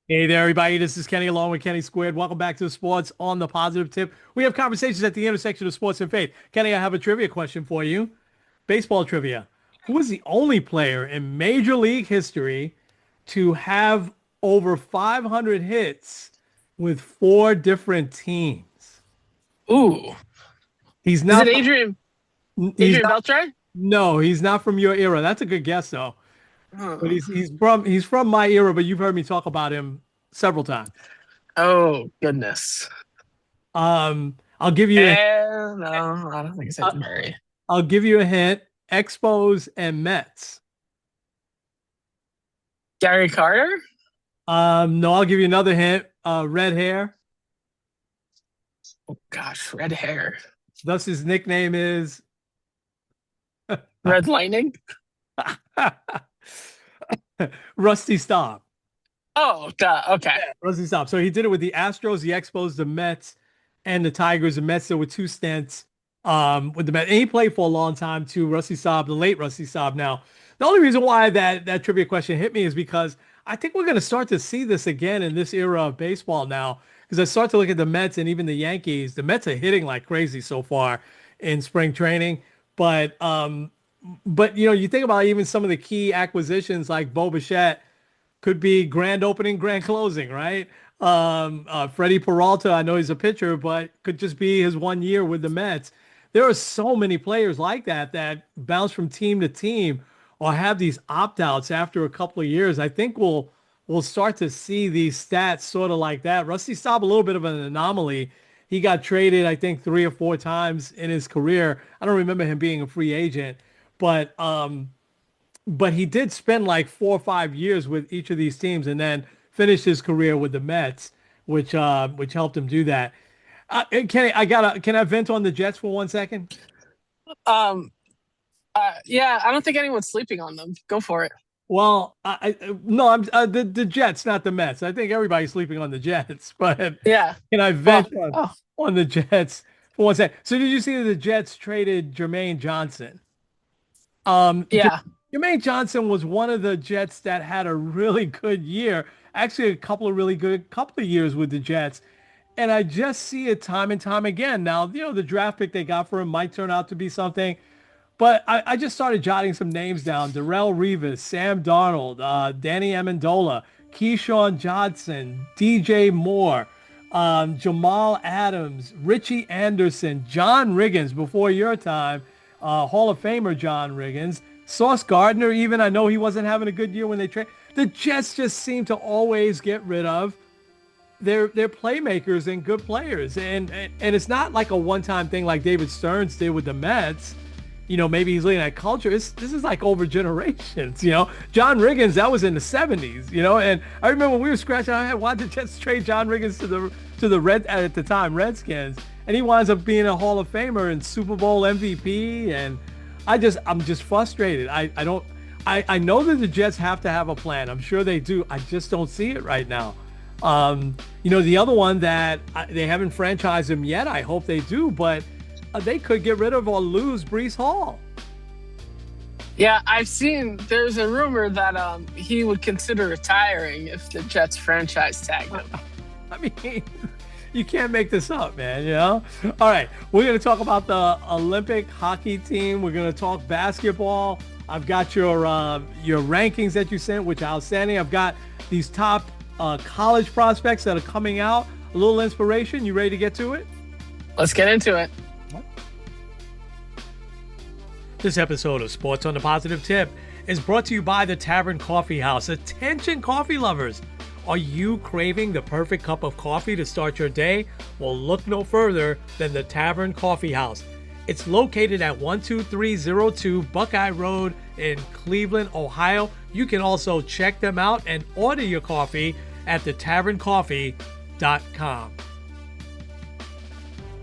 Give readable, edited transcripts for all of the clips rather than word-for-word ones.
Hey there, everybody. This is Kenny along with Kenny Squared. Welcome back to Sports on the Positive Tip. We have conversations at the intersection of sports and faith. Kenny, I have a trivia question for you. Baseball trivia. Who is the only player in Major League history to have over 500 hits with four different teams? Ooh, He's is it not from, he's Adrian not, Beltre? no, he's not from your era. That's a good guess though. But Hmm. he's from my era, but you've heard me talk about him several times. Oh goodness. I'll give you a No, I don't think it's uh, Ethan Murray. I'll give you a hint. Expos and Mets. Gary Carter? No, I'll give you another hint. Red hair. Oh gosh, red hair. Thus his nickname is Red Lightning? Rusty Staub. Oh, duh. Okay. Rusty Staub. So he did it with the Astros, the Expos, the Mets, and the Tigers. The Mets, there were two stints with the Mets. And he played for a long time too. Rusty Staub, the late Rusty Staub. Now, the only reason why that trivia question hit me is because I think we're going to start to see this again in this era of baseball now. Because I start to look at the Mets and even the Yankees. The Mets are hitting like crazy so far in spring training. But you think about even some of the key acquisitions like Bo Bichette could be grand opening, grand closing, right? Freddie Peralta, I know he's a pitcher, but could just be his 1 year with the Mets. There are so many players like that bounce from team to team or have these opt-outs after a couple of years. I think we'll start to see these stats sort of like that. Rusty Staub, a little bit of an anomaly. He got traded, I think, 3 or 4 times in his career. I don't remember him being a free agent, but he did spend like 4 or 5 years with each of these teams and then finished his career with the Mets, which helped him do that. And Kenny, can I vent on the Jets for 1 second? Um, yeah, I don't think anyone's sleeping on them. Go for it. Well, no, I'm the Jets, not the Mets. I think everybody's sleeping on the Jets, but Yeah. can I Well, vent oh, on the Jets for 1 second? So did you see that the Jets traded Jermaine Johnson? J yeah. Jermaine Johnson was one of the Jets that had a really good year. Actually, a couple of really good couple of years with the Jets. And I just see it time and time again. Now, the draft pick they got for him might turn out to be something, but I just started jotting some names down. Darrell Revis, Sam Darnold, Danny Amendola, Keyshawn Johnson, DJ Moore, Jamal Adams, Richie Anderson, John Riggins before your time, Hall of Famer John Riggins, Sauce Gardner, even I know he wasn't having a good year when they trade. The Jets just seem to always get rid of their playmakers and good players. And it's not like a one-time thing like David Stearns did with the Mets. Maybe he's leading that culture. This is like over generations. John Riggins, that was in the 70s. And I remember when we were scratching our head, why did the Jets trade John Riggins to the Red at the time Redskins, and he winds up being a Hall of Famer and Super Bowl MVP. And I'm just frustrated. I know that the Jets have to have a plan. I'm sure they do. I just don't see it right now. The other one that they haven't franchised him yet. I hope they do, but they could get rid of or lose Brees Hall. Yeah, I've seen there's a rumor that he would consider retiring if the Jets franchise tagged him. I mean, you can't make this up, man. All right, we're going to talk about the Olympic hockey team. We're going to talk basketball. I've got your rankings that you sent, which are outstanding. I've got these top college prospects that are coming out. A little inspiration. You ready to get to it? Let's get into it. This episode of Sports on the Positive Tip is brought to you by the Tavern Coffee House. Attention, coffee lovers. Are you craving the perfect cup of coffee to start your day? Well, look no further than the Tavern Coffee House. It's located at 12302 Buckeye Road in Cleveland, Ohio. You can also check them out and order your coffee at thetaverncoffee.com.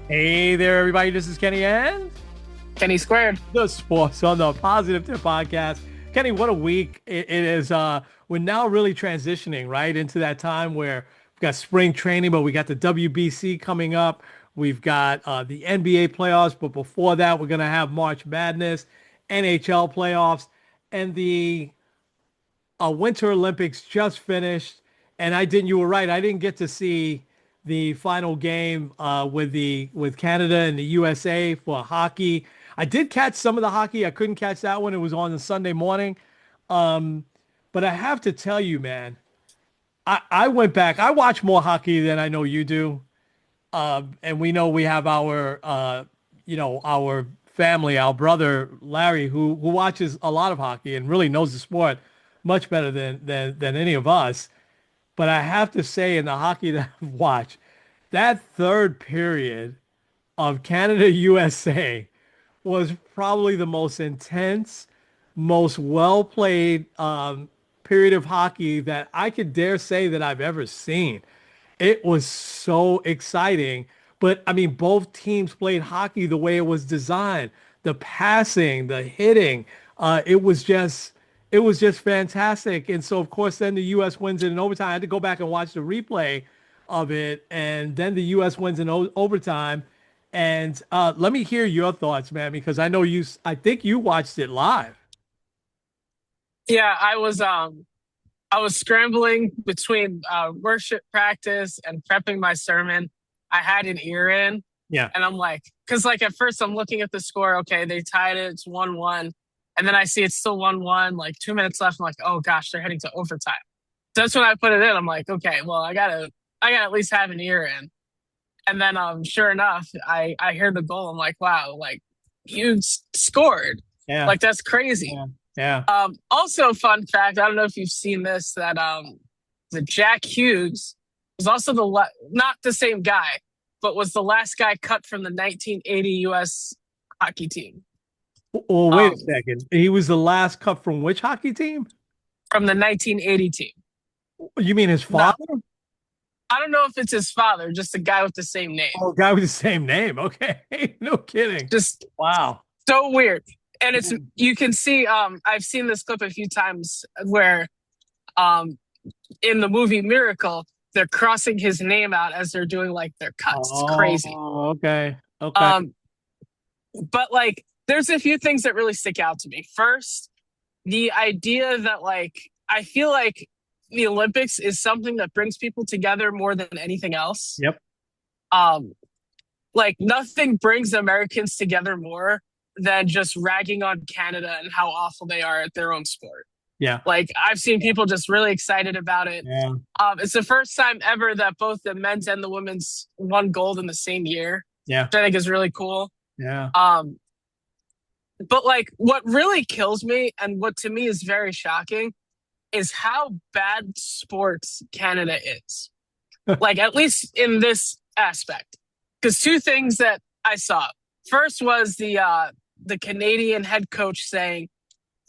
Hey there, everybody. This is Kenny and Kenny squared. the Sports on the Positive Tip podcast. Kenny, what a week it is. We're now really transitioning right into that time where we've got spring training, but we got the WBC coming up. We've got the NBA playoffs, but before that, we're going to have March Madness, NHL playoffs, and the Winter Olympics just finished. and I didn't. You were right. I didn't get to see the final game with Canada and the USA for hockey. I did catch some of the hockey. I couldn't catch that one. It was on the Sunday morning. Um, but I have to tell you, man, I went back. I watch more hockey than I know you do. And we know we have our family, our brother Larry, who watches a lot of hockey and really knows the sport much better than any of us. But I have to say, in the hockey that I've watched, that third period of Canada USA was probably the most intense, most well played period of hockey that I could dare say that I've ever seen. It was so exciting. But I mean, both teams played hockey the way it was designed. The passing, the hitting, it was just fantastic. And so, of course, then the U.S. wins it in overtime. I had to go back and watch the replay of it, and then the U.S. wins in overtime. And let me hear your thoughts, man, because I know I think you watched it live. Yeah, I was scrambling between worship practice and prepping my sermon. I had an ear in, Yeah. and I'm like, because like at first I'm looking at the score. Okay, they tied it. It's 1-1, and then I see it's still 1-1. Like 2 minutes left. I'm like, oh gosh, they're heading to overtime. So that's when I put it in. I'm like, okay, well I gotta at least have an ear in. And then sure enough, I hear the goal. I'm like, wow, like you scored. Yeah. Like that's crazy. Yeah. Yeah. Also, fun fact, I don't know if you've seen this, that the Jack Hughes was also not the same guy, but was the last guy cut from the 1980 U.S. hockey team. Well, wait a Um, second. He was the last cut from which hockey team? from the 1980 team. You mean his Now, father? I don't know if it's his father, just a guy with the same name. Oh, guy with the same name. Okay. No kidding. Just Wow. so weird. And it's you can see I've seen this clip a few times where um in the movie Miracle, they're crossing his name out as they're doing like their cuts. It's crazy. Oh, okay. Okay. Um, but like, there's a few things that really stick out to me. First, the idea that like, I feel like the Olympics is something that brings people together more than anything else. Yep. Um, like nothing brings Americans together more than just ragging on Canada and how awful they are at their own sport. Yeah. Like I've seen people just really excited about it. Yeah. It's the first time ever that both the men's and the women's won gold in the same year, Yeah. which I think is really cool. Yeah. But like what really kills me and what to me is very shocking is how bad sports Canada is. Like at least in this aspect. Because two things that I saw. First was the Canadian head coach saying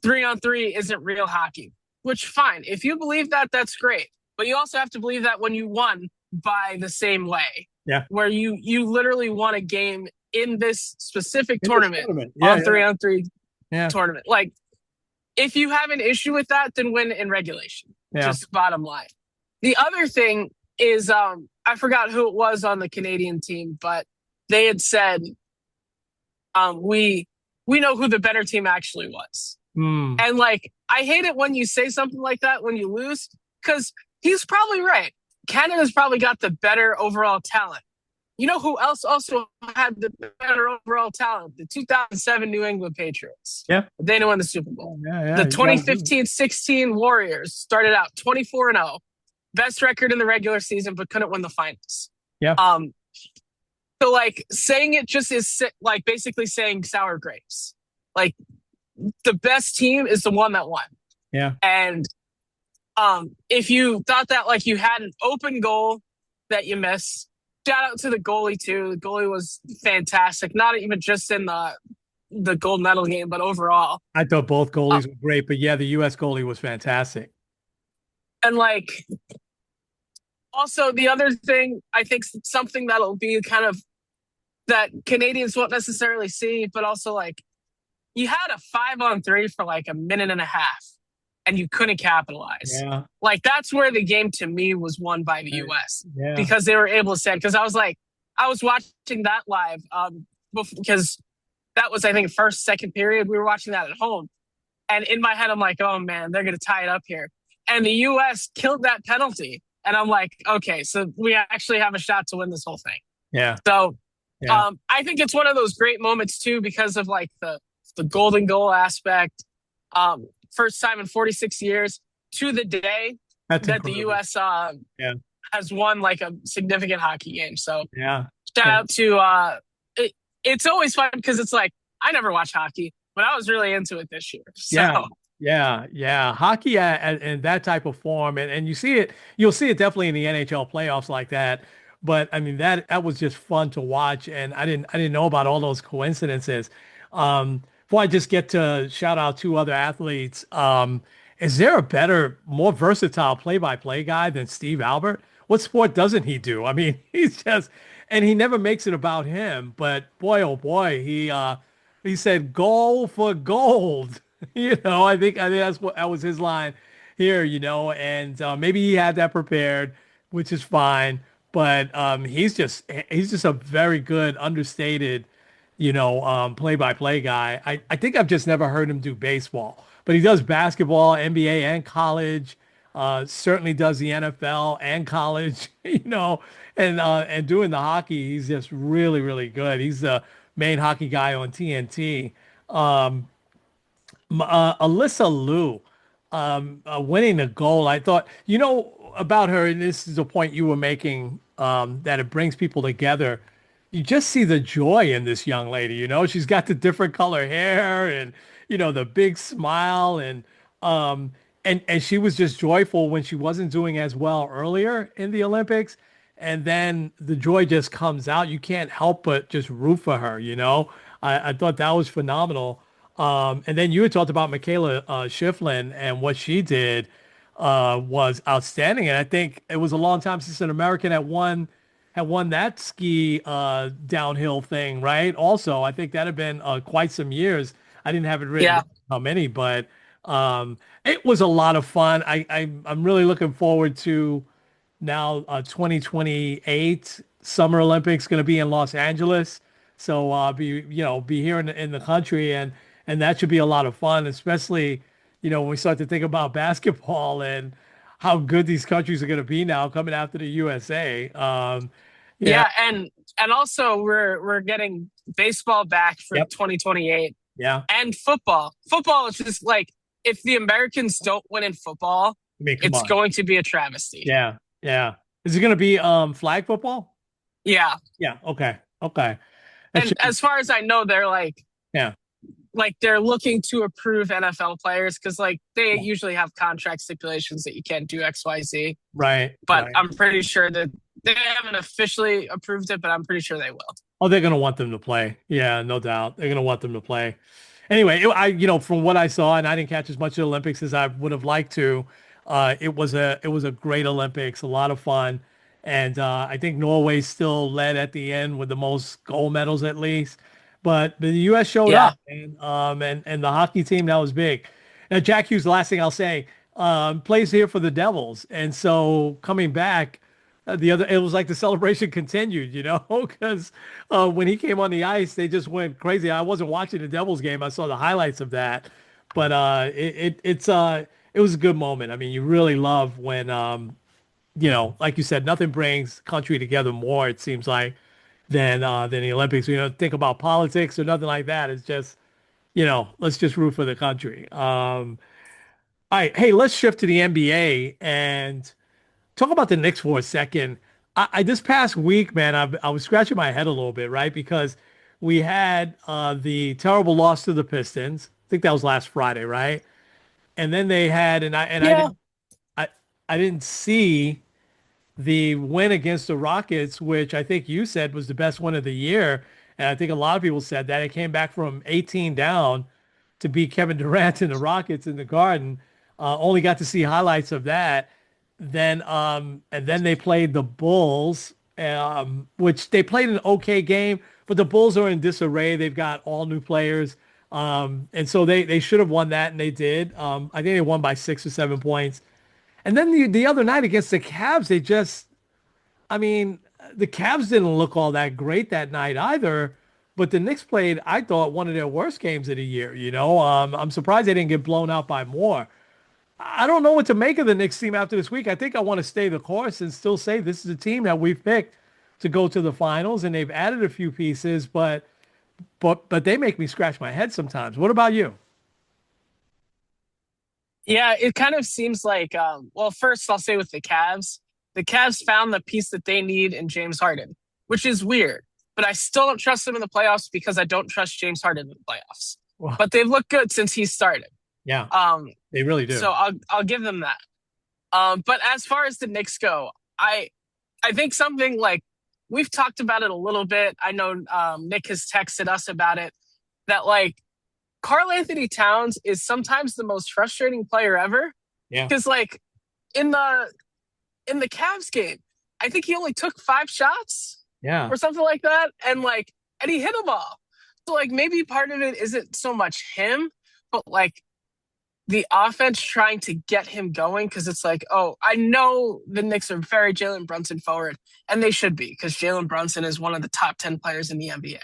3-on-3 isn't real hockey, which fine. If you believe that, that's great. But you also have to believe that when you won by the same way. Yeah. Where you literally won a game in this specific In this tournament tournament. Yeah. on 3-on-3 Yeah. tournament. Like if you have an issue with that, then win in regulation. Yeah. Just bottom line. The other thing is I forgot who it was on the Canadian team, but they had said we know who the better team actually was. Hmm. And like I hate it when you say something like that when you lose, because he's probably right. Canada's probably got the better overall talent. You know who else also had the better overall talent? The 2007 New England Patriots. Yeah. They didn't win the Super Bowl. Yeah. The You gotta do it. 2015-16 Warriors started out 24-0, best record in the regular season, but couldn't win the finals. Yeah. So like saying it just is like basically saying sour grapes. Like the best team is the one that won. Yeah. And if you thought that like you had an open goal that you missed, shout out to the goalie too. The goalie was fantastic. Not even just in the gold medal game, but overall. I thought both goalies were great, but yeah, the U.S. goalie was fantastic. And like also the other thing, I think something that'll be kind of that Canadians won't necessarily see, but also like you had a 5-on-3 for like a minute and a half and you couldn't capitalize. Yeah. Like that's where the game to me was won by the US Yeah. because they were able to stand. Because I was watching that live because that was I think first, second period. We were watching that at home. And in my head, I'm like, oh man, they're going to tie it up here. And the US killed that penalty. And I'm like, okay, so we actually have a shot to win this whole thing. Yeah. So Yeah. I think it's one of those great moments too because of like the golden goal aspect. First time in 46 years to the day That's that the incredible. U.S. Yeah. has won like a significant hockey game. So Yeah. shout Yeah. out to it, it's always fun because it's like I never watch hockey, but I was really into it this year. So Yeah, yeah. Hockey in that type of form, and you see it, you'll see it definitely in the NHL playoffs like that. But I mean that was just fun to watch, and I didn't know about all those coincidences. Before I just get to shout out two other athletes, is there a better, more versatile play-by-play guy than Steve Albert? What sport doesn't he do? I mean, he's just, and he never makes it about him. But boy, oh boy, he said goal for gold. I think that was his line here, and maybe he had that prepared, which is fine. But he's just a very good, understated, play-by-play guy. I think I've just never heard him do baseball, but he does basketball, NBA, and college. Certainly does the NFL and college, and doing the hockey, he's just really, really good. He's the main hockey guy on TNT. Alyssa Liu, winning the goal. I thought, about her, and this is a point you were making, that it brings people together. You just see the joy in this young lady. She's got the different color hair and, the big smile um, and she was just joyful when she wasn't doing as well earlier in the Olympics. And then the joy just comes out. You can't help but just root for her. I thought that was phenomenal. And then you had talked about Michaela Schifrin, and what she did was outstanding. And I think it was a long time since an American had won that ski downhill thing, right? Also, I think that had been quite some years. I didn't have it written yeah, down how many, but it was a lot of fun. I'm really looking forward to now 2028 Summer Olympics going to be in Los Angeles. So be here in the country, and that should be a lot of fun, especially when we start to think about basketball and how good these countries are going to be now coming after the USA. Yeah. yeah, and also we're getting baseball back for Yep. 2028 Yeah. and football. Football is just like if the Americans don't win in football, I mean, come it's on. going to be a travesty. Yeah. Yeah. Is it going to be flag football? Yeah, Yeah. Okay. Okay. That and should be. as far as I know, they're Yeah. like they're looking to approve NFL players because like they usually have contract stipulations that you can't do XYZ. Right. But Right. I'm pretty sure that they haven't officially approved it, but I'm pretty sure they will. Oh, they're gonna want them to play. Yeah, no doubt. They're gonna want them to play. Anyway, from what I saw, and I didn't catch as much of the Olympics as I would have liked to. It was a great Olympics, a lot of fun, and I think Norway still led at the end with the most gold medals at least. But the U.S. showed Yeah, up, and the hockey team, that was big. Now, Jack Hughes, the last thing I'll say, plays here for the Devils, and so coming back. It was like the celebration continued, because when he came on the ice, they just went crazy. I wasn't watching the Devils game. I saw the highlights of that, but it was a good moment. I mean, you really love when, like you said, nothing brings country together more, it seems like, than the Olympics. Think about politics or nothing like that. It's just, let's just root for the country. All right, hey, let's shift to the NBA and talk about the Knicks for a second. I this past week, man, I was scratching my head a little bit, right? Because we had the terrible loss to the Pistons. I think that was last Friday, right? And then they had, and I yeah, didn't, I didn't see the win against the Rockets, which I think you said was the best win of the year. And I think a lot of people said that it came back from 18 down to beat Kevin Durant and the Rockets in the Garden. Only got to see highlights of that. And then they played the Bulls, which they played an okay game, but the Bulls are in disarray. They've got all new players. And so they should have won that, and they did. I think they won by 6 or 7 points. And then the other night against the Cavs, I mean, the Cavs didn't look all that great that night either. But the Knicks played, I thought, one of their worst games of the year. I'm surprised they didn't get blown out by more. I don't know what to make of the Knicks team after this week. I think I want to stay the course and still say this is a team that we've picked to go to the finals, and they've added a few pieces, but they make me scratch my head sometimes. What about you? Yeah, it kind of seems like, well, first I'll say with the Cavs found the piece that they need in James Harden, which is weird, but I still don't trust them in the playoffs because I don't trust James Harden in the playoffs. Well, But they've looked good since he started. yeah, Um, they really do. so I'll give them that. But as far as the Knicks go, I think something like we've talked about it a little bit. I know Nick has texted us about it that like Carl Anthony Towns is sometimes the most frustrating player ever Yeah, because like in the Cavs game, I think he only took 5 shots yeah, or something like that, and he hit them all. So like maybe part of it isn't so much him, but like the offense trying to get him going because it's like, oh, I know the Knicks are very Jalen Brunson forward, and they should be because Jalen Brunson is one of the top 10 players in the NBA.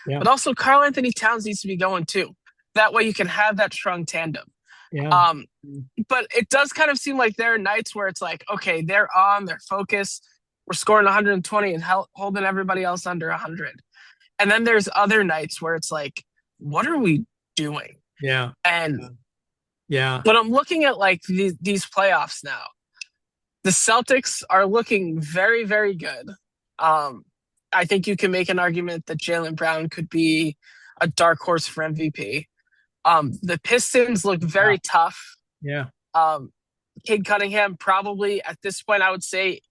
yeah, But also, Carl Anthony Towns needs to be going too. That way, you can have that strong tandem. yeah, Um, but it does kind of seem like there are nights where it's like, okay, they're on, they're focused, we're scoring 120 and holding everybody else under 100. And then there's other nights where it's like, what are we doing? yeah, And yeah, when I'm looking at like these playoffs now, the Celtics are looking very, very good. Um, I think you can make an argument that Jalen Brown could be a dark horse for MVP. The Pistons look yeah, very tough. yeah, Um, Cade Cunningham probably at this point, I would say,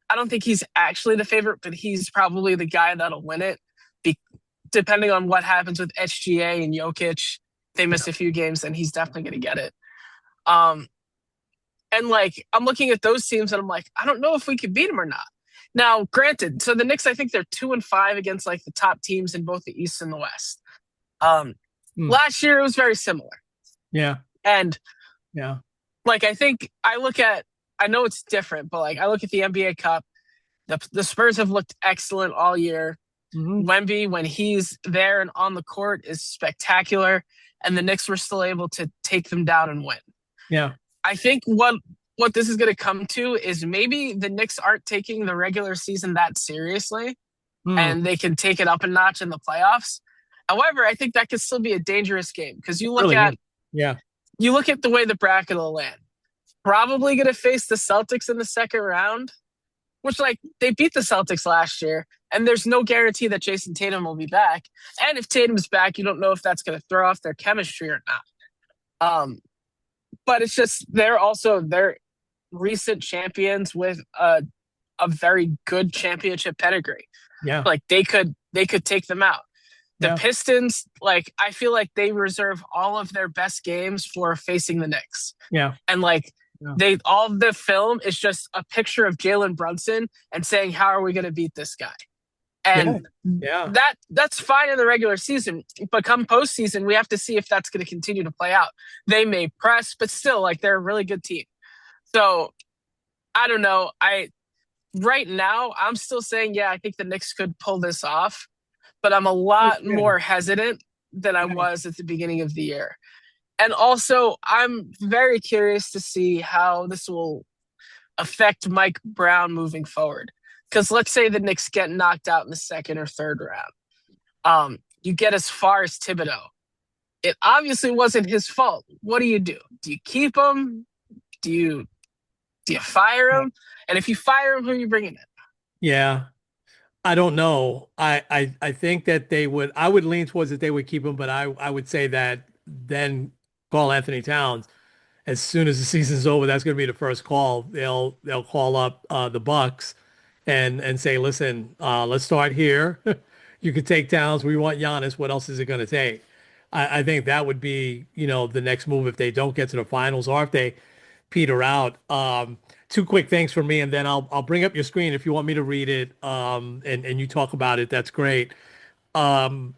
I don't think he's actually the favorite, but he's probably the guy that'll win it. Be- Depending on what happens with HGA and Jokic, they miss a few games, then he's definitely going to get it. Um, and like I'm looking at those teams and I'm like, I don't know if we could beat them or not. Now, granted, so the Knicks, I think they're 2-5 against like the top teams in both the East and the West. Um, mm, Last year it was very similar, yeah, and yeah, like I think I look at, I know it's different, but like I look at the NBA Cup. The Spurs have looked excellent all year. hmm, Wemby, when he's there and on the court, is spectacular, and the Knicks were still able to take them down and win. yeah, I think what this is going to come to is maybe the Knicks aren't taking the regular season that seriously, mm, and they can take it up a notch in the playoffs. However, I think that could still be a dangerous game because really is. Yeah, you look at the way the bracket will land. Probably going to face the Celtics in the second round, which like they beat the Celtics last year, and there's no guarantee that Jason Tatum will be back. And if Tatum's back, you don't know if that's going to throw off their chemistry or not. Um, but it's just they're recent champions with a very good championship pedigree. yeah, Like they could take them out. The yeah, Pistons, like I feel like they reserve all of their best games for facing the Knicks. yeah, And like yeah, they all of the film is just a picture of Jalen Brunson and saying, how are we going to beat this guy? yeah, And yeah, that's fine in the regular season, but come postseason, we have to see if that's going to continue to play out. They may press, but still, like they're a really good team. So I don't know. I right now I'm still saying, yeah, I think the Knicks could pull this off, but I'm a lot yeah, more hesitant than I yeah, was at the beginning of the year. And also, I'm very curious to see how this will affect Mike Brown moving forward. Because let's say the Knicks get knocked out in the second or third round. You get as far as Thibodeau. It obviously wasn't his fault. What do you do? Do you keep him? Do you fire him? And if you fire him, who are you bringing in? yeah. I don't know. I think that they would. I would lean towards that they would keep him, but I would say that then call Anthony Towns as soon as the season's over. That's going to be the first call. They'll call up the Bucks and say, listen, let's start here. You can take Towns. We want Giannis. What else is it going to take? I think that would be, the next move if they don't get to the finals or if they peter out. Two quick things for me, and then I'll bring up your screen if you want me to read it. And you talk about it. That's great. Um,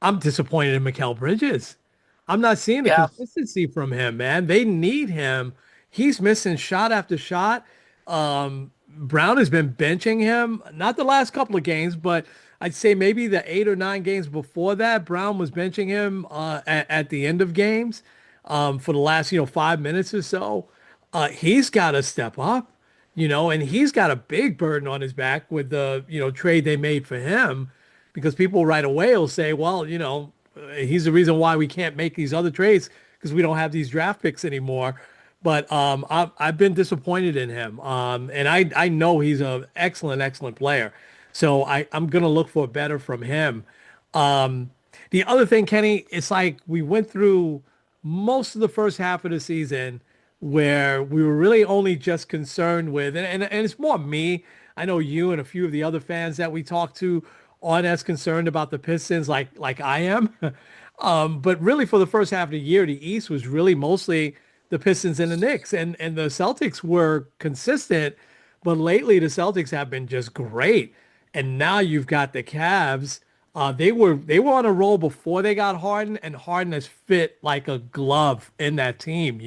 I'm disappointed in Mikal Bridges. I'm not seeing the Yeah, consistency from him, man. They need him. He's missing shot after shot. Brown has been benching him, not the last couple of games, but I'd say maybe the 8 or 9 games before that, Brown was benching him at the end of games. for the last, 5 minutes or so, he's got to step up, and he's got a big burden on his back with the, trade they made for him because people right away will say, well, he's the reason why we can't make these other trades because we don't have these draft picks anymore. But I've been disappointed in him. And I know he's an excellent, excellent player. So I'm going to look for better from him. Um, the other thing, Kenny, it's like we went through most of the first half of the season where we were really only just concerned with, and it's more me. I know you and a few of the other fans that we talked to aren't as concerned about the Pistons like I am. But really for the first half of the year, the East was really mostly the Pistons and the Knicks, and the Celtics were consistent, but lately the Celtics have been just great. And now you've got the Cavs. They were on a roll before they got Harden, and Harden has fit like a glove in that team.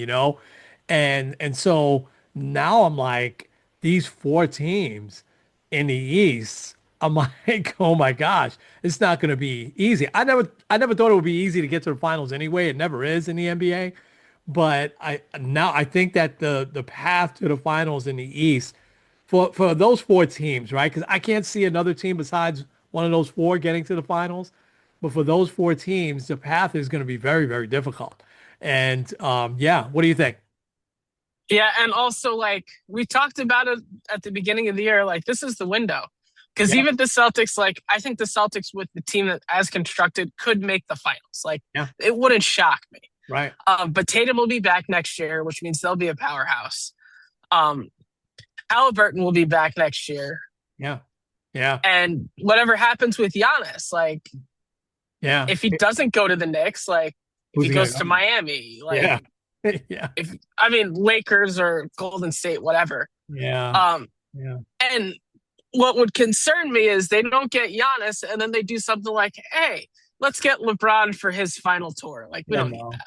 And so now I'm like, these four teams in the East, I'm like, oh my gosh, it's not going to be easy. I never thought it would be easy to get to the finals anyway. It never is in the NBA. But I think that the path to the finals in the East for those four teams, right? Because I can't see another team besides one of those four getting to the finals. But for those four teams, the path is going to be very, very difficult. And yeah, what do you think? Yeah, and also like we talked about it at the beginning of the year, like this is the window. Because Yeah, even the Celtics, like I think the Celtics with the team that as constructed could make the finals. Like yeah, it wouldn't shock me. right. But Tatum will be back next year, which means they'll be a powerhouse. Um, Halliburton will be back next year, Yeah, yeah, and whatever happens with Giannis, like yeah. if he doesn't go to the Knicks, like if Who's he he gonna goes go? to Miami, like Yeah, yeah, if I mean Lakers or Golden State, whatever. yeah, Um, yeah. and what would concern me is they don't get Giannis, and then they do something like, "Hey, let's get LeBron for his final tour." Like we Yeah, don't need no. that.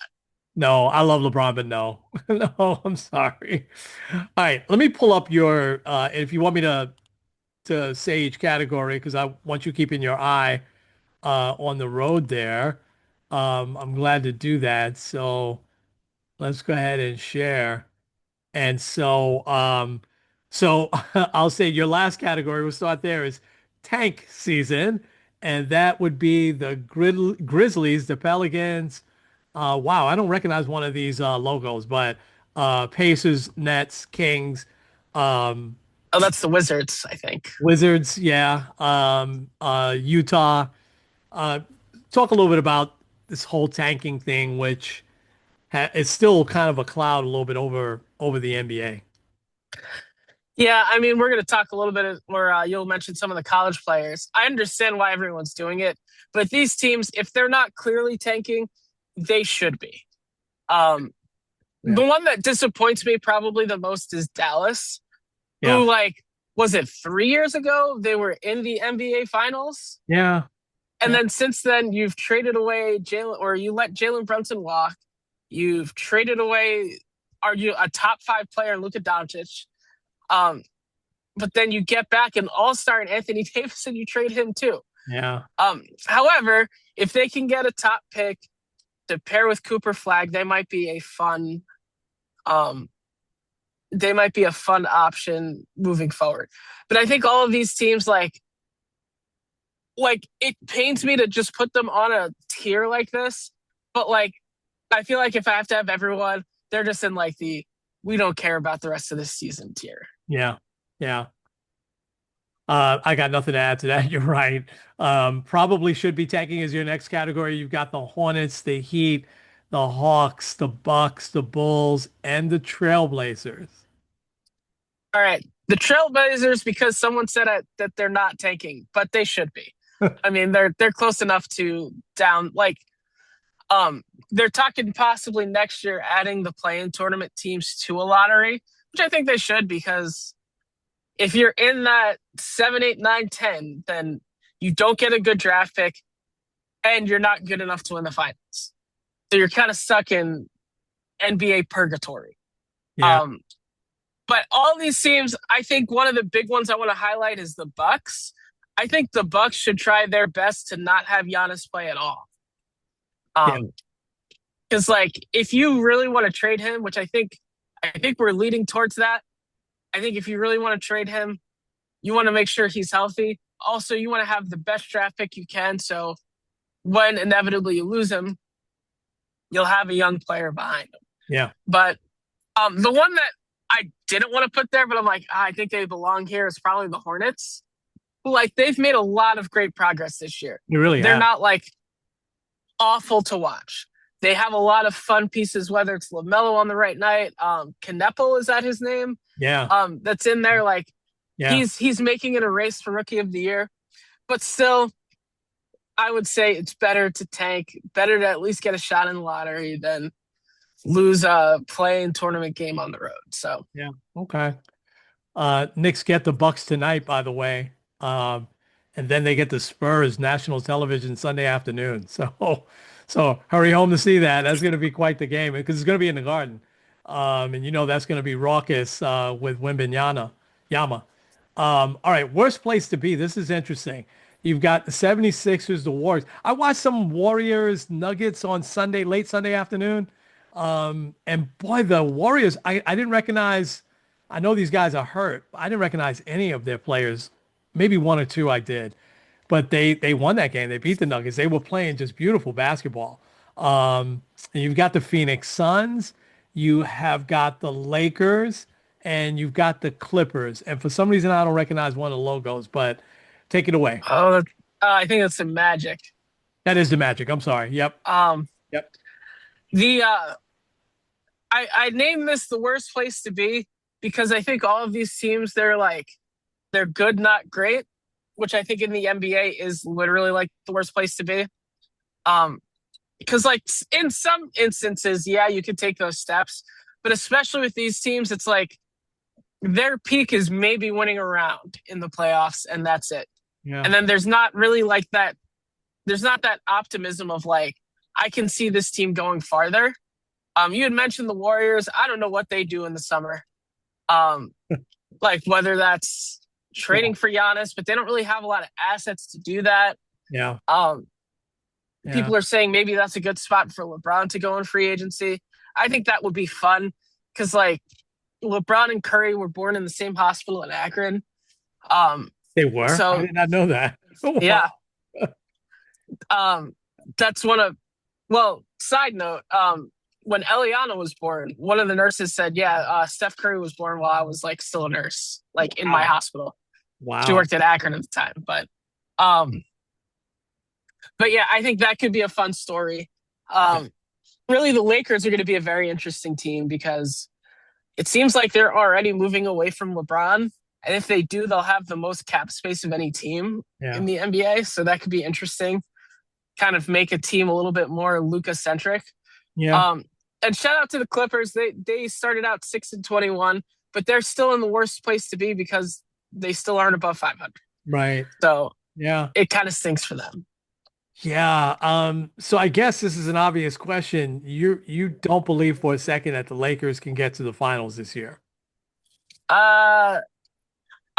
No, I love LeBron, but no. No, I'm sorry. All right, let me pull up your if you want me to say each category because I want you keeping your eye on the road there. I'm glad to do that. So let's go ahead and share. And so I'll say your last category, we'll start there, is tank season. And that would be the Grizzlies, the Pelicans. Wow, I don't recognize one of these logos, but Pacers, Nets, Kings, um, Oh, that's the Wizards, I think. Wizards, yeah, Utah. Uh, Talk a little bit about this whole tanking thing, which is still kind of a cloud a little bit over the NBA. Yeah, I mean, we're going to talk a little bit where you'll mention some of the college players. I understand why everyone's doing it, but these teams, if they're not clearly tanking, they should be. Um, Yeah. the one that disappoints me probably the most is Dallas, Yeah. who, like, was it 3 years ago? They were in the NBA Finals. Yeah. And Yeah. then since then, you've traded away Jalen, or you let Jalen Brunson walk. You've traded away, are you a top five player in Luka Doncic? Um, but then you get back an all-star in Anthony Davis and you trade him too. Yeah. However, if they can get a top pick to pair with Cooper Flag, um, they might be a fun option moving forward. But I think all of these teams, like it pains me to just put them on a tier like this. But like, I feel like if I have to have everyone, they're just in like the we don't care about the rest of this season tier. Yeah. Yeah. I got nothing to add to that. You're right. Probably should be taking as your next category. You've got the Hornets, the Heat, the Hawks, the Bucks, the Bulls, and the Trailblazers. All right. The Trailblazers, because someone said that they're not tanking, but they should be. I mean, they're close enough to down like they're talking possibly next year adding the play-in tournament teams to a lottery, which I think they should because if you're in that 7, 8, 9, 10, then you don't get a good draft pick and you're not good enough to win the finals. So you're kind of stuck in NBA purgatory. Yeah. Um, but all these teams, I think one of the big ones I want to highlight is the Bucks. I think the Bucks should try their best to not have Giannis play at all. Yeah. Um, Because like if you really want to trade him, which I think we're leading towards that. I think if you really want to trade him, you want to make sure he's healthy. Also, you want to have the best draft pick you can. So when inevitably you lose him, you'll have a young player behind him. Yeah. But the one that I didn't want to put there, but I'm like, I think they belong here is probably the Hornets. Who like they've made a lot of great progress this year. You really They're have. not like awful to watch. They have a lot of fun pieces, whether it's LaMelo on the right night, Kneppel, is that his name? Yeah. That's in there. Like Yeah. he's making it a race for rookie of the year. But still, I would say it's better to tank, better to at least get a shot in the lottery than lose a playing tournament game on the road. So Yeah. Okay. Knicks get the Bucks tonight, by the way. And then they get the Spurs national television Sunday afternoon. So hurry home to see that. That's going to be quite the game because it's going to be in the Garden. And you know that's going to be raucous with Wembanyama. Yama. All right, worst place to be. This is interesting. You've got the 76ers, the Warriors. I watched some Warriors Nuggets on Sunday, late Sunday afternoon. And boy, the Warriors, I didn't recognize. I know these guys are hurt. I didn't recognize any of their players. Maybe one or two I did, but they won that game. They beat the Nuggets. They were playing just beautiful basketball. And you've got the Phoenix Suns, you have got the Lakers, and you've got the Clippers. And for some reason, I don't recognize one of the logos, but take it away. I think that's some magic. That is the Magic. I'm sorry. Yep. Um, Yep. the I named this the worst place to be because I think all of these teams they're good, not great, which I think in the NBA is literally like the worst place to be. Um, because like in some instances, yeah, you could take those steps, but especially with these teams, it's like their peak is maybe winning a round in the playoffs, and that's it. Yeah. And then there's not really like that. There's not that optimism of like I can see this team going farther. You had mentioned the Warriors. I don't know what they do in the summer. Um, like whether that's Yeah. trading for Giannis, but they don't really have a lot of assets to do that. Yeah. Um, Yeah. people are saying maybe that's a good spot for LeBron to go in free agency. I think that would be fun because like LeBron and Curry were born in the same hospital in Akron. Um, They were. I so did not know that. Oh, yeah, wow. um, that's one of well. Side note, when Eliana was born, one of the nurses said, "Yeah, Steph Curry was born while I was like still a nurse, like in my Wow. hospital." She Wow. worked at Akron at the time, um, but yeah, I think that could be a fun story. Yeah. Um, really, the Lakers are going to be a very interesting team because it seems like they're already moving away from LeBron. And if they do, they'll have the most cap space of any team Yeah. in the NBA. So that could be interesting. Kind of make a team a little bit more Luca centric. Yeah. Um, and shout out to the Clippers. They started out 6-21, but they're still in the worst place to be because they still aren't above 500. Right. So Yeah. it kind of stinks for them. Yeah. So I guess this is an obvious question. You don't believe for a second that the Lakers can get to the finals this year. Uh,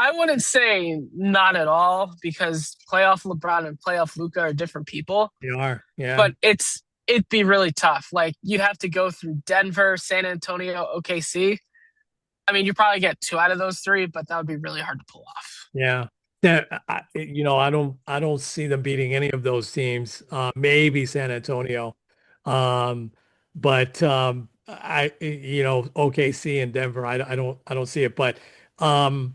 I wouldn't say not at all because playoff LeBron and playoff Luca are different people, They are. Yeah. but it'd be really tough. Like you'd have to go through Denver, San Antonio, OKC. I mean, you probably get two out of those three, but that would be really hard to pull off. Yeah. I don't see them beating any of those teams. Maybe San Antonio. But OKC and Denver, I don't see it. But um,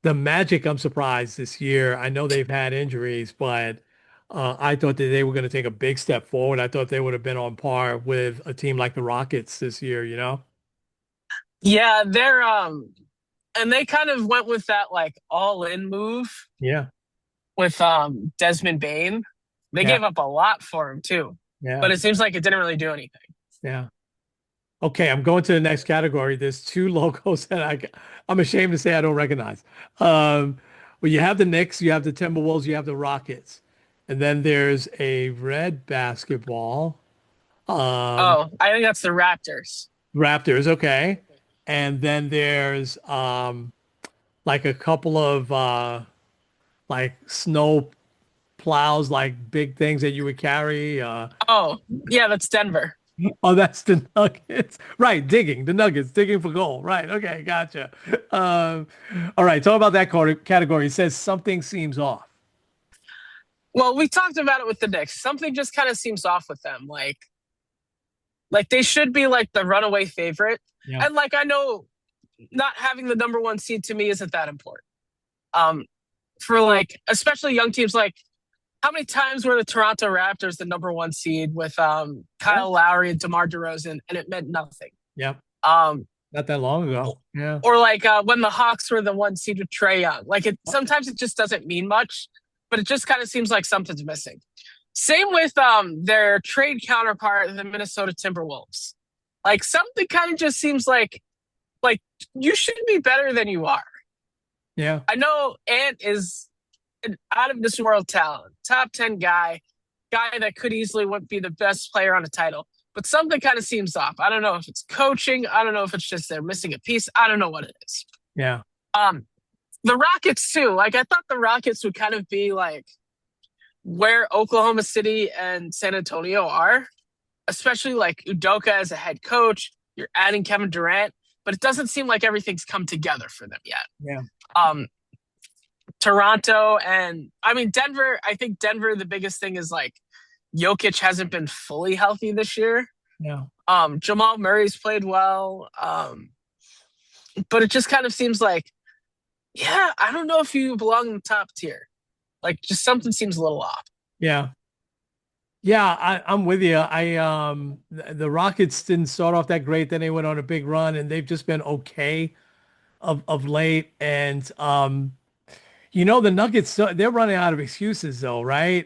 the Magic, I'm surprised this year. I know they've had injuries, but I thought that they were going to take a big step forward. I thought they would have been on par with a team like the Rockets this year, you know? Yeah, and they kind of went with that like all in move Yeah. with Desmond Bain. They Yeah. gave up a lot for him too, Yeah. but it seems like it didn't really do anything. Yeah. Okay, I'm going to the next category. There's two logos that I'm ashamed to say I don't recognize. Um, well, you have the Knicks, you have the Timberwolves, you have the Rockets, and then there's a red basketball, um, Oh, I think that's the Raptors. Raptors. Okay, and then there's like a couple of like snow plows, like big things that you would carry. Oh, yeah, that's Denver. Oh, that's the Nuggets. Right, digging. The Nuggets, digging for gold. Right. Okay, gotcha. Um, all right, talk about that category. It says something seems off. Well, we talked about it with the Knicks. Something just kind of seems off with them. Like they should be like the runaway favorite. Yeah. And like I know not having the number one seed to me isn't that important. Um, for like especially young teams like how many times were the Toronto Raptors the number one seed with Yeah. Kyle Lowry and DeMar DeRozan and it meant nothing. Yep. Um, Not that long ago. Yeah. or like when the Hawks were the one seed with Trae Young. Like it sometimes it just doesn't mean much, but it just kind of seems like something's missing. Same with their trade counterpart, the Minnesota Timberwolves. Like something kind of just seems like you should be better than you are. Yeah. I know Ant is an out of this world talent, top 10 guy that could easily be the best player on a title. But something kind of seems off. I don't know if it's coaching. I don't know if it's just they're missing a piece. I don't know what it is. Yeah. Um, the Rockets too. Like I thought the Rockets would kind of be like where Oklahoma City and San Antonio are, especially like Udoka as a head coach. You're adding Kevin Durant, but it doesn't seem like everything's come together for them yet. Yeah. Um, Toronto and I mean Denver. I think Denver. The biggest thing is like Jokic hasn't been fully healthy this year. Yeah. Jamal Murray's played well, but it just kind of seems like, yeah, I don't know if you belong in the top tier. Like, just something seems a little off. Yeah. Yeah, I'm with you. The Rockets didn't start off that great, then they went on a big run and they've just been okay of late. And the Nuggets, they're running out of excuses though, right?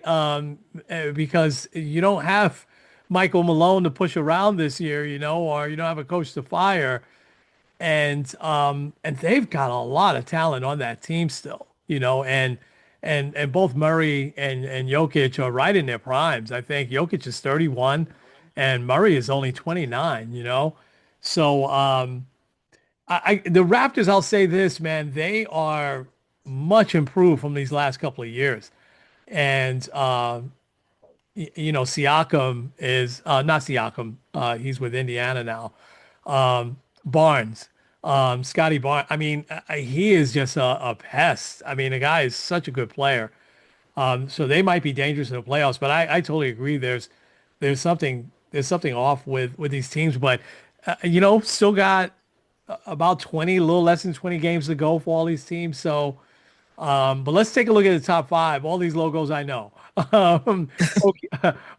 Because you don't have Michael Malone to push around this year, or you don't have a coach to fire. And they've got a lot of talent on that team still, and both Murray and Jokic are right in their primes. I think Jokic is 31 and Murray is only 29. So the Raptors, I'll say this, man, they are much improved from these last couple of years. And Siakam is not Siakam. He's with Indiana now. Barnes, Scotty Barnes. I mean, he is just a pest. I mean, the guy is such a good player. So they might be dangerous in the playoffs, but I totally agree. There's something off with these teams, but still got about 20, a little less than 20 games to go for all these teams. So, but let's take a look at the top five. All these logos I know.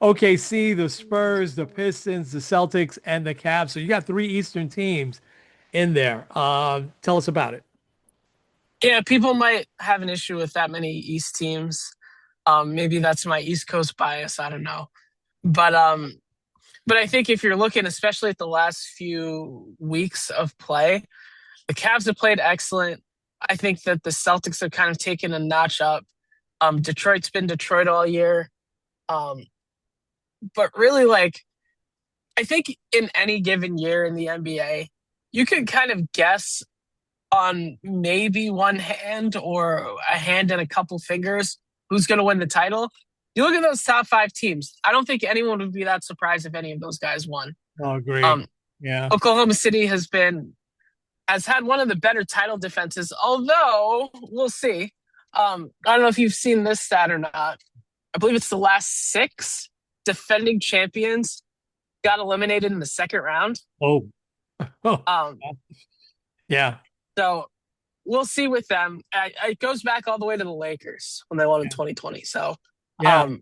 OKC, the Spurs, the Pistons, the Celtics, and the Cavs. So you got three Eastern teams in there. Tell us about it. Yeah, people might have an issue with that many East teams. Maybe that's my East Coast bias. I don't know, but but I think if you're looking, especially at the last few weeks of play, the Cavs have played excellent. I think that the Celtics have kind of taken a notch up. Detroit's been Detroit all year. Um, but really, like, I think in any given year in the NBA, you can kind of guess on maybe one hand or a hand and a couple fingers who's going to win the title. You look at those top five teams. I don't think anyone would be that surprised if any of those guys won. Oh, agree. Um, Yeah. Oklahoma City has had one of the better title defenses, although we'll see. I don't know if you've seen this stat or not. I believe it's the last six defending champions got eliminated in the second round. Oh. Oh. Um, Yeah. so we'll see with them. It goes back all the way to the Lakers when they won in Yeah. 2020. So Yeah.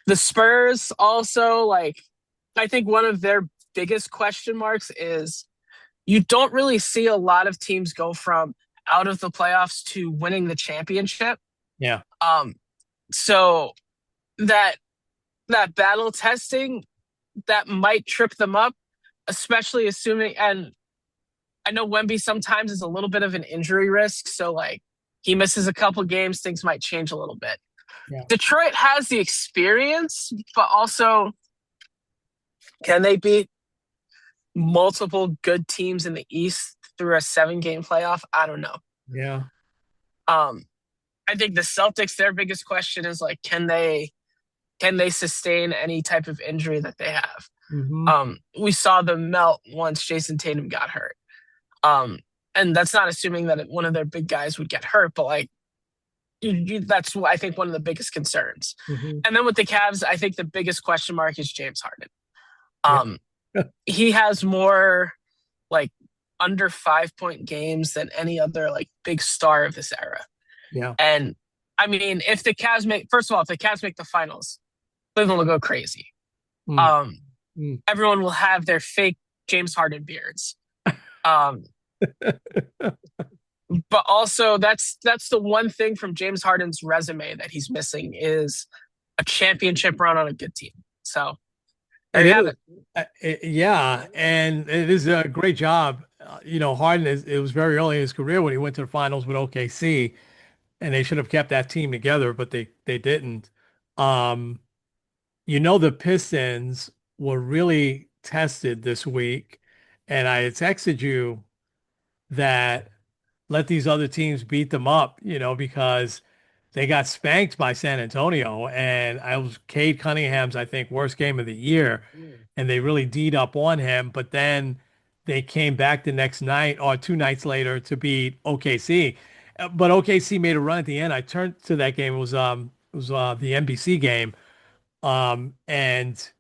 the Spurs also, like, I think one of their biggest question marks is you don't really see a lot of teams go from out of the playoffs to winning the championship. Yeah. So that that battle testing that might trip them up, especially assuming and I know Wemby sometimes is a little bit of an injury risk, so like he misses a couple games, things might change a little bit. Yeah. Detroit has the experience, but also can they beat multiple good teams in the East through a 7 game playoff? I don't know. Yeah. Um, I think the Celtics, their biggest question is like, can they sustain any type of injury that they have? Hmm. We saw them melt once Jason Tatum got hurt. Um, and that's not assuming that one of their big guys would get hurt, but like that's I think one of the biggest concerns. Hmm. And then with the Cavs, I think the biggest question mark is James Harden. Yeah. Um, he has more like under 5 point games than any other like big star of this era. Yeah. And I mean, if the Cavs make first of all, if the Cavs make the finals, Cleveland will go crazy. Mm. Um, Mm. Everyone will have their fake James Harden beards. Um, but also that's the one thing from James Harden's resume that he's missing is a championship run on a good team. So there It you have is. it. Yeah, and it is a great job. Harden it was very early in his career when he went to the finals with OKC, and they should have kept that team together, but they didn't. Um, the Pistons were really tested this week, and I had texted you that let these other teams beat them up, because they got spanked by San Antonio, and I was Cade Cunningham's, I think, worst game of the year, and they really D'd up on him. But then they came back the next night or 2 nights later to beat OKC. But OKC made a run at the end. I turned to that game. It was the NBC game, and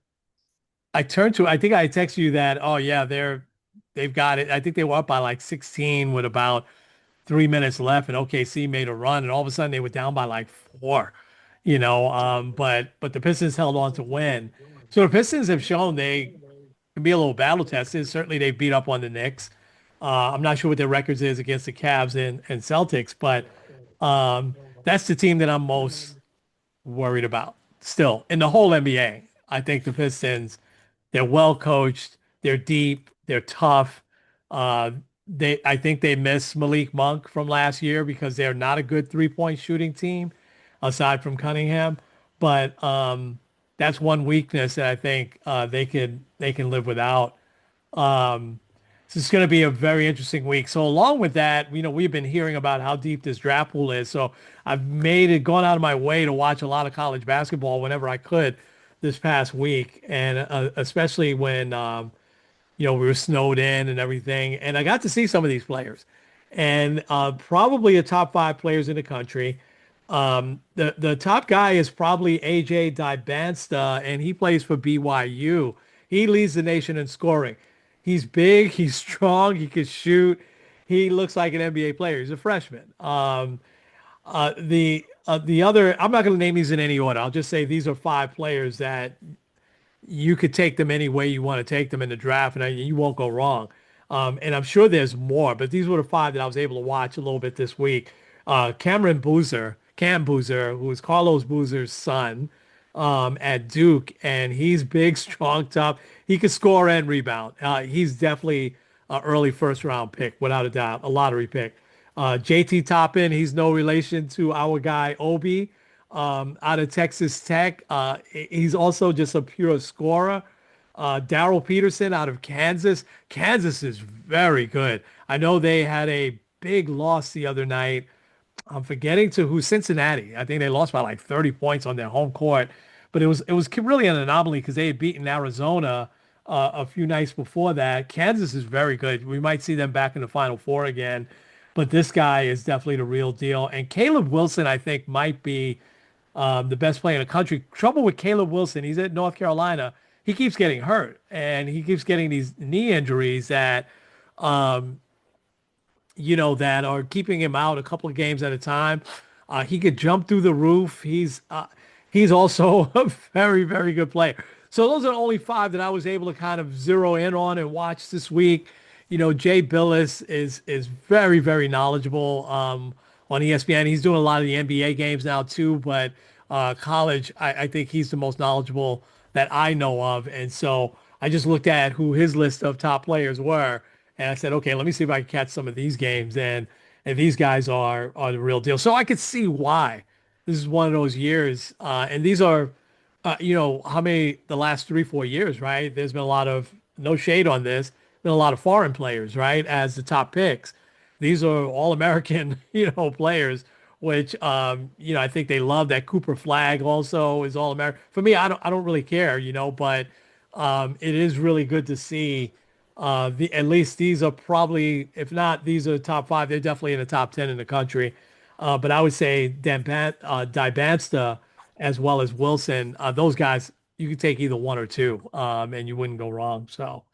I turned to. I think I texted you that. Oh yeah, they've got it. I think they were up by like 16 with about 3 minutes left, and OKC made a run, and all of a sudden they were down by like four, but the Pistons held on to win. So the Pistons have shown they can be a little battle tested. Certainly they beat up on the Knicks. I'm not sure what their records is against the Cavs and Celtics, but that's the team that I'm most worried about still in the whole NBA. I think the Pistons, they're well coached, they're deep, they're tough. Uh, I think they miss Malik Monk from last year because they're not a good 3-point shooting team, aside from Cunningham. But that's one weakness that I think they can live without. Um, so it's going to be a very interesting week. So along with that, we've been hearing about how deep this draft pool is. So I've gone out of my way to watch a lot of college basketball whenever I could this past week, and especially when we were snowed in and everything. And I got to see some of these players, and probably the top 5 players in the country. The top guy is probably AJ Dybantsta, and he plays for BYU. He leads the nation in scoring. He's big, he's strong, he can shoot. He looks like an NBA player. He's a freshman. The other, I'm not going to name these in any order. I'll just say these are 5 players that you could take them any way you want to take them in the draft, and you won't go wrong. And I'm sure there's more, but these were the 5 that I was able to watch a little bit this week. Cam Boozer, who is Carlos Boozer's son, at Duke, and he's big, strong, tough. He could score and rebound. He's definitely an early first round pick, without a doubt, a lottery pick. JT Toppin, he's no relation to our guy Obi, out of Texas Tech. He's also just a pure scorer. Daryl Peterson out of Kansas. Kansas is very good. I know they had a big loss the other night. I'm forgetting to who, Cincinnati. I think they lost by like 30 points on their home court, but it was really an anomaly because they had beaten Arizona a few nights before that. Kansas is very good. We might see them back in the Final Four again, but this guy is definitely the real deal. And Caleb Wilson, I think, might be the best player in the country. Trouble with Caleb Wilson, he's at North Carolina. He keeps getting hurt, and he keeps getting these knee injuries um, that are keeping him out a couple of games at a time. He could jump through the roof. He's also a very, very good player. So those are the only 5 that I was able to kind of zero in on and watch this week. Jay Billis is very, very knowledgeable on ESPN. He's doing a lot of the NBA games now too, but college, I think he's the most knowledgeable that I know of. And so I just looked at who his list of top players were, and I said, okay, let me see if I can catch some of these games. And these guys are the real deal. So I could see why this is one of those years. And these are, how many the last 3, 4 years, right? There's been a lot of no shade on this. Been a lot of foreign players, right, as the top picks. These are all American, players, which I think they love that Cooper Flag also is all American. For me, I don't really care, but It is really good to see. At least these are probably, if not, these are the top five. They're definitely in the top 10 in the country. But I would say Dybansta as well as Wilson. Those guys, you could take either one or two, and you wouldn't go wrong. So,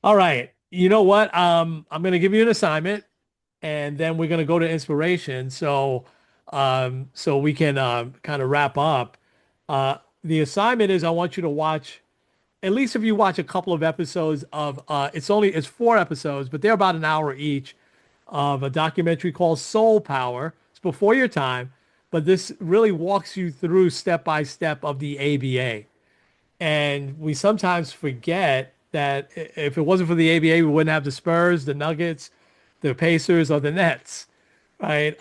all right, you know what? I'm going to give you an assignment, and then we're going to go to inspiration. So we can kind of wrap up. The assignment is I want you to watch, at least if you watch a couple of episodes of it's four episodes, but they're about an hour each of a documentary called Soul Power. It's before your time, but this really walks you through step by step of the ABA. And we sometimes forget that if it wasn't for the ABA, we wouldn't have the Spurs, the Nuggets, the Pacers, or the Nets, right?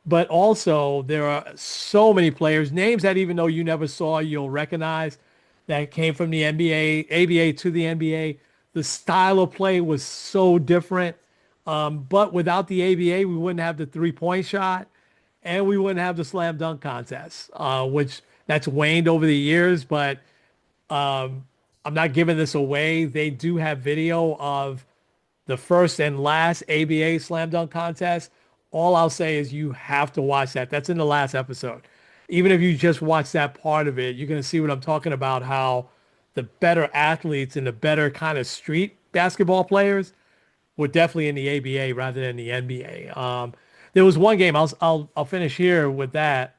But also there are so many players, names that even though you never saw, you'll recognize that came from the NBA, ABA to the NBA. The style of play was so different. But without the ABA, we wouldn't have the three-point shot and we wouldn't have the slam dunk contest, which that's waned over the years. But I'm not giving this away. They do have video of the first and last ABA slam dunk contest. All I'll say is you have to watch that. That's in the last episode. Even if you just watch that part of it, you're going to see what I'm talking about, how the better athletes and the better kind of street basketball players were definitely in the ABA rather than the NBA. There was one game, I'll finish here with that.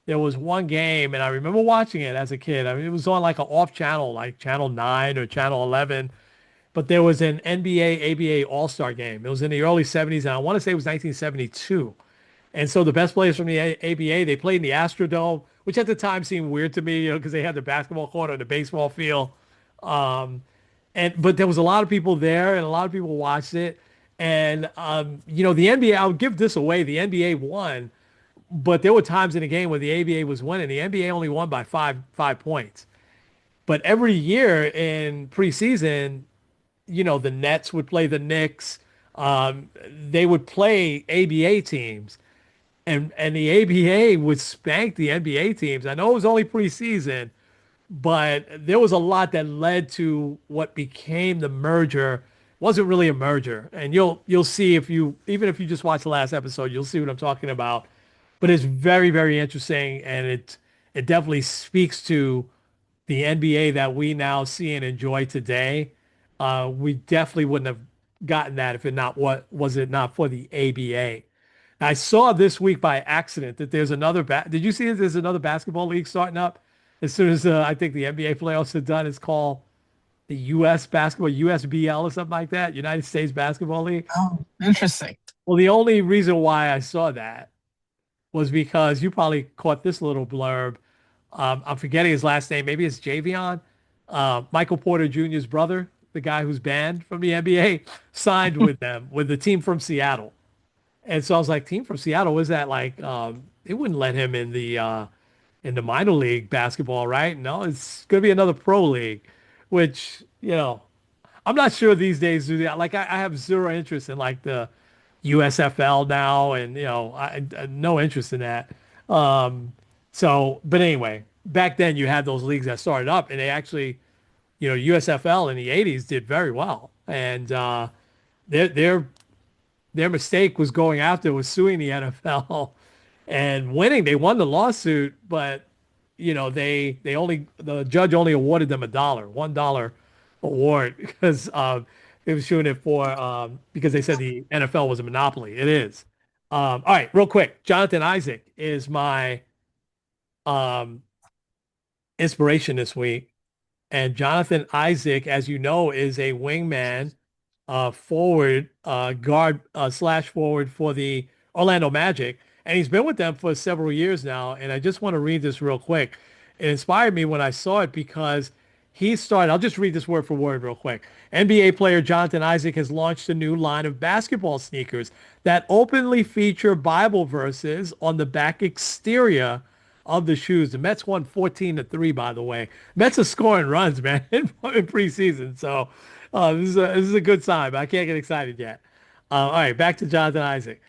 There was one game, and I remember watching it as a kid. I mean, it was on like an off channel, like Channel 9 or Channel 11, but there was an NBA ABA All-Star game. It was in the early 70s, and I want to say it was 1972. And so the best players from the ABA, they played in the Astrodome, which at the time seemed weird to me, because they had the basketball court or the baseball field. Um, but there was a lot of people there, and a lot of people watched it. And the NBA, I'll give this away. The NBA won, but there were times in the game where the ABA was winning. The NBA only won by five points. But every year in preseason, the Nets would play the Knicks. They would play ABA teams, and the ABA would spank the NBA teams. I know it was only preseason, but there was a lot that led to what became the merger. It wasn't really a merger, and you'll see if you even if you just watch the last episode, you'll see what I'm talking about. But it's very, very interesting, and it definitely speaks to the NBA that we now see and enjoy today. We definitely wouldn't have gotten that if it not what was it not for the ABA. I saw this week by accident that there's another did you see that there's another basketball league starting up as soon as I think the NBA playoffs are done? It's called the US Basketball, USBL or something like that, United States Basketball League. Oh, interesting. Well, the only reason why I saw that was because you probably caught this little blurb. I'm forgetting his last name. Maybe it's Javion. Michael Porter Jr.'s brother, the guy who's banned from the NBA, signed with them, with the team from Seattle. And so I was like, team from Seattle, was that like they wouldn't let him in the minor league basketball, right? No, it's gonna be another pro league, which, I'm not sure these days do that. Like I have zero interest in like the USFL now, and I no interest in that. Um, but anyway, back then you had those leagues that started up, and they actually, USFL in the '80s did very well, and their their their mistake was going after was suing the NFL and winning. They won the lawsuit, but the judge only awarded them $1 award because they was shooting it for because they said the NFL was a monopoly. It is. All right, real quick. Jonathan Isaac is my um, inspiration this week. And Jonathan Isaac, as you know, is a wingman, forward, guard, slash forward for the Orlando Magic. And he's been with them for several years now. And I just want to read this real quick. It inspired me when I saw it because I'll just read this word for word real quick. NBA player Jonathan Isaac has launched a new line of basketball sneakers that openly feature Bible verses on the back exterior of the shoes. The Mets won 14-3, by the way. Mets are scoring runs, man, in preseason. So this is a good sign, but I can't get excited yet. All right, back to Jonathan Isaac.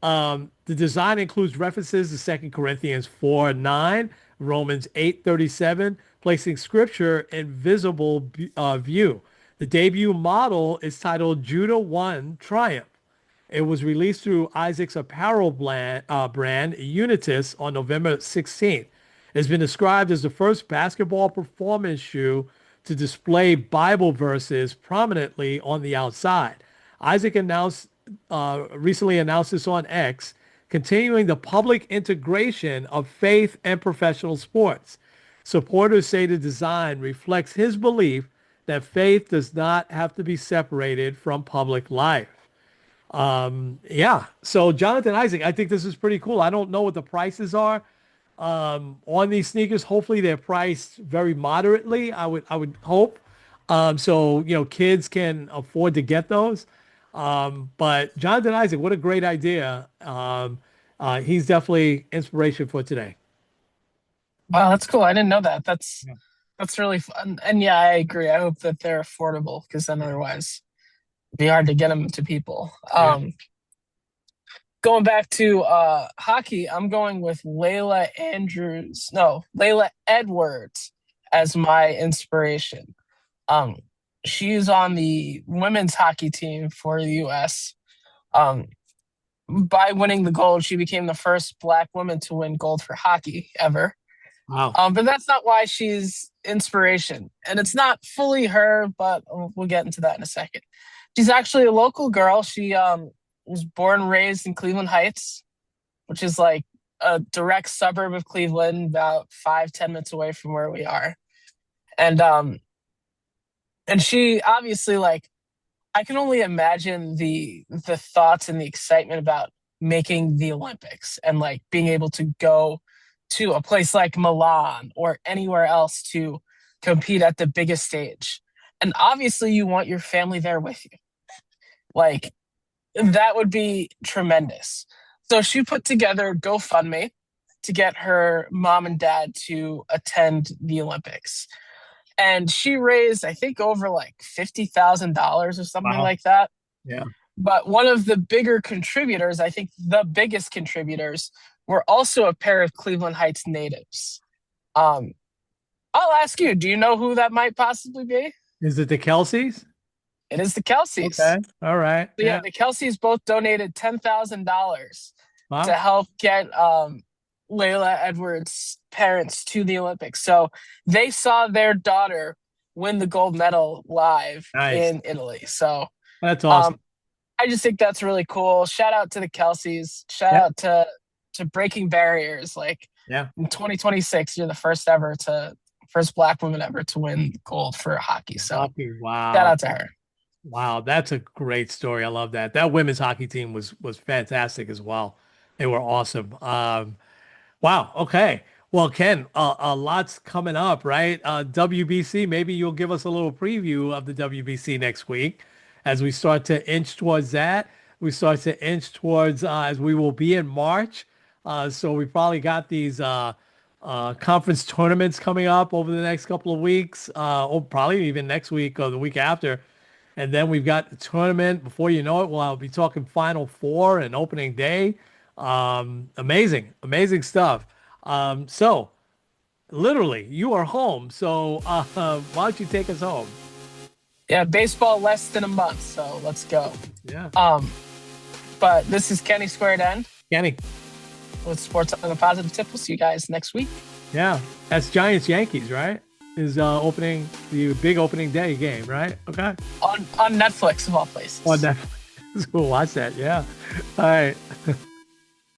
The design includes references to 2 Corinthians 4:9, Romans 8:37, placing scripture in visible view. The debut model is titled Judah 1 Triumph. It was released through Isaac's apparel brand Unitas on November 16th. It's been described as the first basketball performance shoe to display Bible verses prominently on the outside. Isaac recently announced this on X, continuing the public integration of faith and professional sports. Supporters say the design reflects his belief that faith does not have to be separated from public life. Yeah. So Jonathan Isaac, I think this is pretty cool. I don't know what the prices are on these sneakers. Hopefully they're priced very moderately. I would hope. So kids can afford to get those. But Jonathan Isaac, what a great idea. He's definitely inspiration for today. Wow, that's cool. I didn't know that. That's Yeah. that's really fun. And yeah, I agree. I hope that they're affordable because then otherwise it'd be hard to get them to people. Yeah. Going back to hockey, I'm going with Layla Edwards as my inspiration. Um, she's on the women's hockey team for the US. Um, by winning the gold, she became the first Black woman to win gold for hockey ever. Wow. But that's not why she's inspiration. And it's not fully her, but we'll get into that in a second. She's actually a local girl. She was born and raised in Cleveland Heights, which is like a direct suburb of Cleveland, about 5-10 minutes away from where we are. And she obviously, like, I can only imagine the thoughts and the excitement about making the Olympics and like being able to go to a place like Milan or anywhere else to compete at the biggest stage. And obviously you want your family there with you. Like that would be tremendous. So she put together a GoFundMe to get her mom and dad to attend the Olympics. And she raised, I think, over like $50,000 or something Wow. like that. Yeah. But one of the bigger contributors, I think the biggest contributors, were also a pair of Cleveland Heights natives. Um, I'll ask you, do you know who that might possibly be? Is it the Kelseys? It is the Kelseys. Okay. All right. So yeah, Yeah. the Kelseys both donated $10,000 to Wow. help get Layla Edwards' parents to the Olympics. So they saw their daughter win the gold medal live Nice. in Italy. So That's um, awesome. I just think that's really cool. Shout out to the Kelseys. Shout Yeah. out to breaking barriers. Like Yeah. in 2026, you're the first Black woman ever to win gold for hockey. So Hockey. shout Wow. out to her. Wow. That's a great story. I love that. That women's hockey team was fantastic as well. They were awesome. Wow. Okay. Well, Ken, a lot's coming up, right? WBC, maybe you'll give us a little preview of the WBC next week as we start to inch towards that. We start to inch towards as we will be in March. So we probably got these conference tournaments coming up over the next couple of weeks, or probably even next week or the week after. And then we've got the tournament. Before you know it, well, I'll be talking Final Four and opening day. Amazing, amazing stuff. So literally, you are home. So why don't you take us home? Yeah, baseball less than a month. So let's go. Yeah, Um, but this is Kenny Squared End Kenny. with Sports on a Positive Tip. We'll see you guys next week Yeah, that's Giants Yankees, right? Is opening the big opening day game, right? Okay. on Netflix of all places. On Netflix. We'll watch that. Yeah. All right.